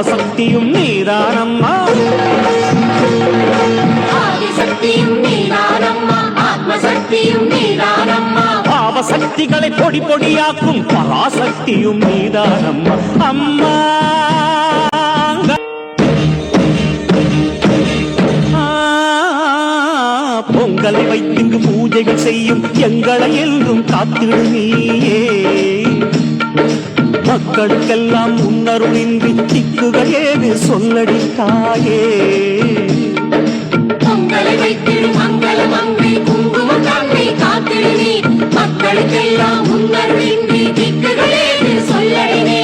வாமசக்தியும் நீதானம்மா, ஆதிசக்தியும் நீதானம்மா, ஆத்மசக்தியும் நீதானம்மா. பாவசக்திகளை பொடி பொடியாக்கும் பராசக்தியும் நீதானம்மா. அம்மா பொங்கலை வைத்திங்கு பூஜைகள் செய்யும் எங்களை என்றும் காத்திடு நீயே. மக்களுக்கெல்லாம் முன்னருளின்றி திக்குகள் ஏது சொல்லடி தாயே. பொங்கலை வைத்திடும் மங்களம் அங்கே குங்குமம் தன்னை காத்திடு நீ. மக்களுக்கெல்லாம் முன்னருளின்றி திக்குகள் ஏது சொல்லடி நீ.